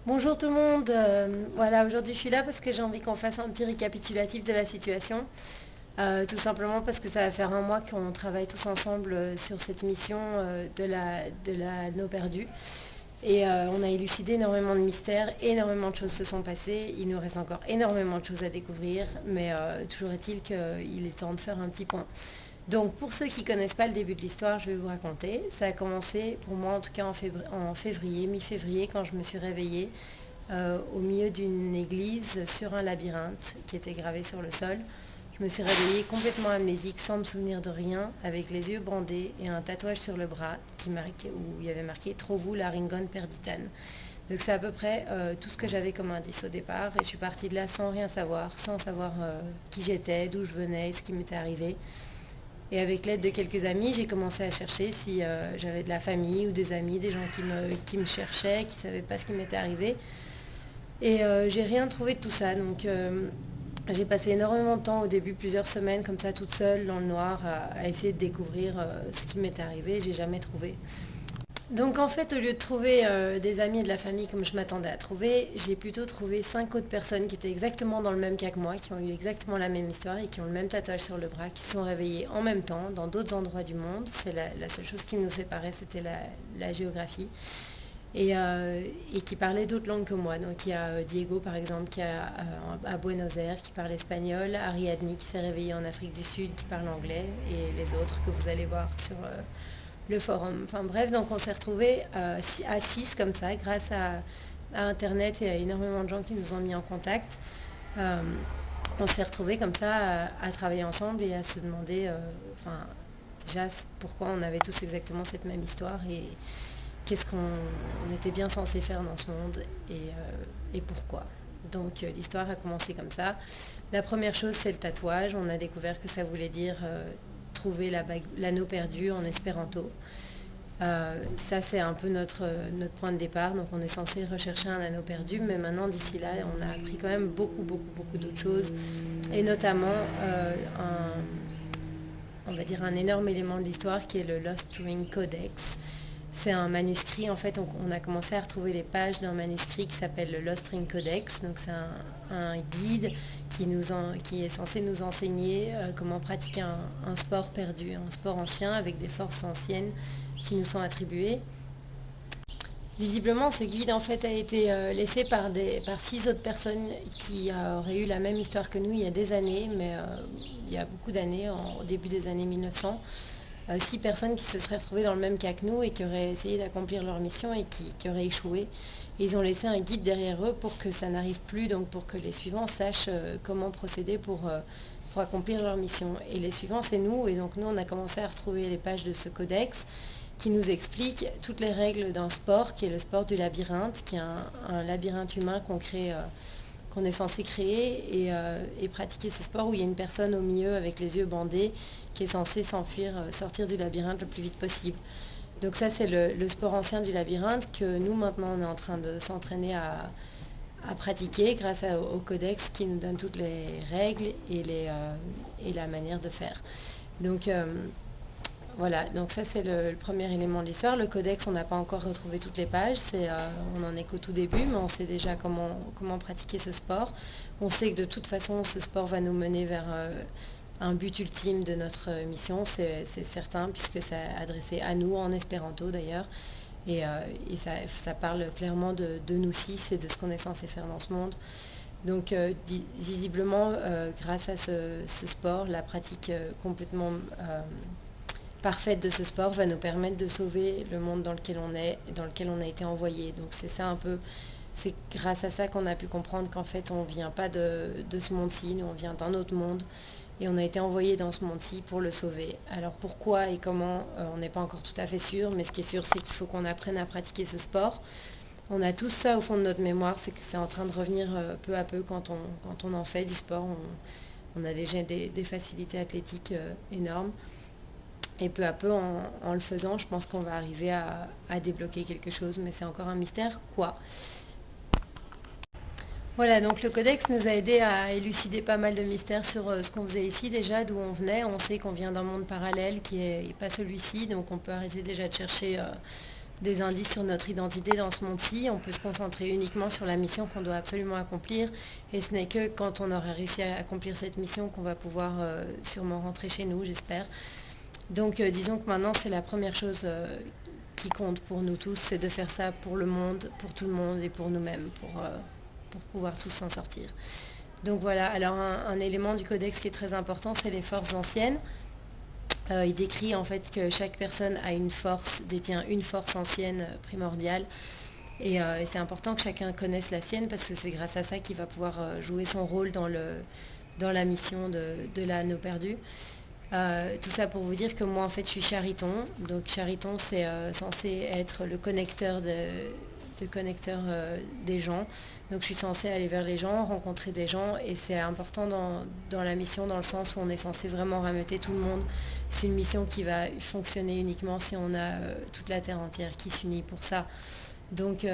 Bonjour tout le monde, voilà aujourd'hui je suis là parce que j'ai envie qu'on fasse un petit récapitulatif de la situation. Tout simplement parce que ça va faire un mois qu'on travaille tous ensemble sur cette mission de la Anneau perdu. Et on a élucidé énormément de mystères, énormément de choses se sont passées, il nous reste encore énormément de choses à découvrir, mais toujours est-il qu'il est temps de faire un petit point. Donc pour ceux qui ne connaissent pas le début de l'histoire, je vais vous raconter. Ça a commencé pour moi en tout cas en février, mi-février, quand je me suis réveillée au milieu d'une église sur un labyrinthe qui était gravé sur le sol. Je me suis réveillée complètement amnésique, sans me souvenir de rien, avec les yeux bandés et un tatouage sur le bras où il y avait marqué Trovu Laringon Perditan. Donc c'est à peu près tout ce que j'avais comme indice au départ, et je suis partie de là sans rien savoir, sans savoir qui j'étais, d'où je venais, ce qui m'était arrivé. Et avec l'aide de quelques amis, j'ai commencé à chercher si j'avais de la famille ou des amis, des gens qui me cherchaient, qui ne savaient pas ce qui m'était arrivé. Et j'ai rien trouvé de tout ça. Donc j'ai passé énormément de temps au début, plusieurs semaines comme ça, toute seule dans le noir, à essayer de découvrir ce qui m'était arrivé. J'ai jamais trouvé. Donc en fait, au lieu de trouver des amis et de la famille comme je m'attendais à trouver, j'ai plutôt trouvé 5 autres personnes qui étaient exactement dans le même cas que moi, qui ont eu exactement la même histoire et qui ont le même tatouage sur le bras, qui se sont réveillés en même temps dans d'autres endroits du monde. C'est la seule chose qui nous séparait, c'était la géographie. Et qui parlaient d'autres langues que moi. Donc il y a Diego par exemple qui est à Buenos Aires qui parle espagnol, Ariadne qui s'est réveillée en Afrique du Sud qui parle anglais, et les autres que vous allez voir sur le forum. Enfin bref, donc on s'est retrouvés à 6 comme ça, grâce à Internet et à énormément de gens qui nous ont mis en contact. Euh, on s'est retrouvés comme ça à travailler ensemble et à se demander, enfin déjà pourquoi on avait tous exactement cette même histoire, et qu'est-ce qu'on était bien censé faire dans ce monde, et pourquoi. Donc l'histoire a commencé comme ça. La première chose, c'est le tatouage. On a découvert que ça voulait dire trouver l'anneau perdu en espéranto. Ça, c'est un peu notre point de départ. Donc on est censé rechercher un anneau perdu, mais maintenant d'ici là, on a appris quand même beaucoup, beaucoup, beaucoup d'autres choses, et notamment on va dire un énorme élément de l'histoire qui est le Lost Ring Codex. C'est un manuscrit, en fait, on a commencé à retrouver les pages d'un manuscrit qui s'appelle le Lost Ring Codex. Donc c'est un guide qui est censé nous enseigner comment pratiquer un sport perdu, un sport ancien avec des forces anciennes qui nous sont attribuées. Visiblement, ce guide en fait a été laissé par 6 autres personnes qui auraient eu la même histoire que nous il y a des années, mais il y a beaucoup d'années, au début des années 1900. 6 personnes qui se seraient retrouvées dans le même cas que nous et qui auraient essayé d'accomplir leur mission et qui auraient échoué. Et ils ont laissé un guide derrière eux pour que ça n'arrive plus, donc pour que les suivants sachent comment procéder pour accomplir leur mission. Et les suivants, c'est nous, et donc nous, on a commencé à retrouver les pages de ce codex qui nous explique toutes les règles d'un sport, qui est le sport du labyrinthe, qui est un labyrinthe humain qu'on est censé créer et pratiquer ce sport où il y a une personne au milieu avec les yeux bandés qui est censée s'enfuir, sortir du labyrinthe le plus vite possible. Donc ça, c'est le sport ancien du labyrinthe que nous maintenant on est en train de s'entraîner à pratiquer grâce au codex qui nous donne toutes les règles et la manière de faire. Donc voilà, donc ça c'est le premier élément de l'histoire. Le codex, on n'a pas encore retrouvé toutes les pages, on n'en est qu'au tout début, mais on sait déjà comment pratiquer ce sport. On sait que de toute façon, ce sport va nous mener vers un but ultime de notre mission, c'est certain, puisque c'est adressé à nous, en espéranto d'ailleurs. Et ça parle clairement de nous six et de ce qu'on est censé faire dans ce monde. Donc visiblement, grâce à ce sport, la pratique complètement parfaite de ce sport va nous permettre de sauver le monde dans lequel on est, dans lequel on a été envoyé. Donc c'est ça un peu, c'est grâce à ça qu'on a pu comprendre qu'en fait on ne vient pas de ce monde-ci, nous on vient d'un autre monde, et on a été envoyé dans ce monde-ci pour le sauver. Alors pourquoi et comment, on n'est pas encore tout à fait sûr, mais ce qui est sûr, c'est qu'il faut qu'on apprenne à pratiquer ce sport. On a tout ça au fond de notre mémoire, c'est que c'est en train de revenir peu à peu quand on en fait du sport. On a déjà des facilités athlétiques énormes. Et peu à peu, en le faisant, je pense qu'on va arriver à débloquer quelque chose, mais c'est encore un mystère. Quoi? Voilà, donc le codex nous a aidé à élucider pas mal de mystères sur ce qu'on faisait ici déjà, d'où on venait. On sait qu'on vient d'un monde parallèle qui n'est pas celui-ci, donc on peut arrêter déjà de chercher des indices sur notre identité dans ce monde-ci. On peut se concentrer uniquement sur la mission qu'on doit absolument accomplir. Et ce n'est que quand on aura réussi à accomplir cette mission qu'on va pouvoir sûrement rentrer chez nous, j'espère. Donc disons que maintenant c'est la première chose qui compte pour nous tous, c'est de faire ça pour le monde, pour tout le monde et pour nous-mêmes, pour pouvoir tous s'en sortir. Donc voilà, alors un élément du codex qui est très important, c'est les forces anciennes. Il décrit en fait que chaque personne a une force, détient une force ancienne primordiale. Et c'est important que chacun connaisse la sienne parce que c'est grâce à ça qu'il va pouvoir jouer son rôle dans la mission de l'anneau perdu. Tout ça pour vous dire que moi en fait je suis chariton. Donc chariton c'est censé être le connecteur des gens. Donc je suis censée aller vers les gens, rencontrer des gens et c'est important dans la mission dans le sens où on est censé vraiment rameuter tout le monde. C'est une mission qui va fonctionner uniquement si on a toute la terre entière qui s'unit pour ça. Donc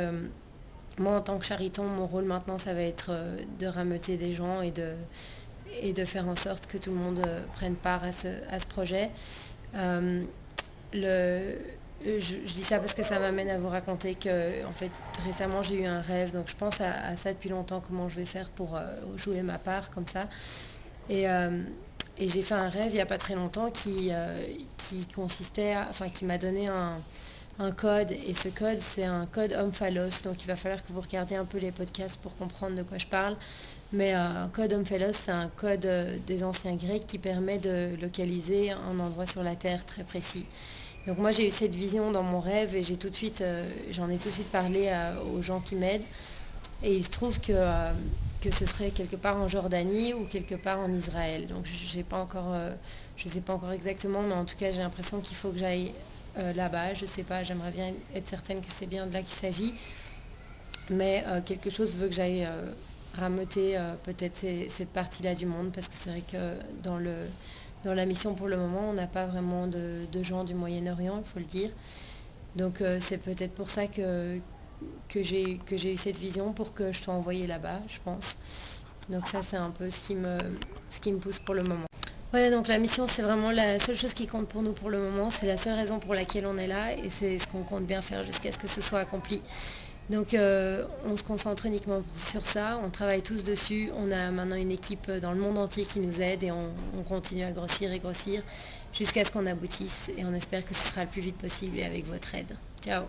moi en tant que chariton, mon rôle maintenant ça va être de rameuter des gens et de faire en sorte que tout le monde prenne part à ce projet. Je dis ça parce que ça m'amène à vous raconter que en fait récemment j'ai eu un rêve, donc je pense à ça depuis longtemps, comment je vais faire pour jouer ma part comme ça. Et j'ai fait un rêve il n'y a pas très longtemps qui consistait qui m'a donné un code, et ce code c'est un code Omphalos, donc il va falloir que vous regardiez un peu les podcasts pour comprendre de quoi je parle. Mais un code Omphalos c'est un code des anciens grecs qui permet de localiser un endroit sur la terre très précis. Donc moi j'ai eu cette vision dans mon rêve et j'en ai tout de suite parlé aux gens qui m'aident, et il se trouve que ce serait quelque part en Jordanie ou quelque part en Israël. Donc je sais pas encore exactement, mais en tout cas j'ai l'impression qu'il faut que j'aille là-bas. Je sais pas, j'aimerais bien être certaine que c'est bien de là qu'il s'agit, mais quelque chose veut que j'aille rameuter peut-être cette partie-là du monde, parce que c'est vrai que dans la mission pour le moment on n'a pas vraiment de gens du Moyen-Orient, il faut le dire. Donc c'est peut-être pour ça que j'ai eu cette vision, pour que je sois envoyée là-bas, je pense. Donc ça c'est un peu ce qui me pousse pour le moment. Voilà, donc la mission c'est vraiment la seule chose qui compte pour nous pour le moment, c'est la seule raison pour laquelle on est là, et c'est ce qu'on compte bien faire jusqu'à ce que ce soit accompli. Donc on se concentre uniquement sur ça, on travaille tous dessus, on a maintenant une équipe dans le monde entier qui nous aide, et on continue à grossir et grossir jusqu'à ce qu'on aboutisse, et on espère que ce sera le plus vite possible et avec votre aide. Ciao!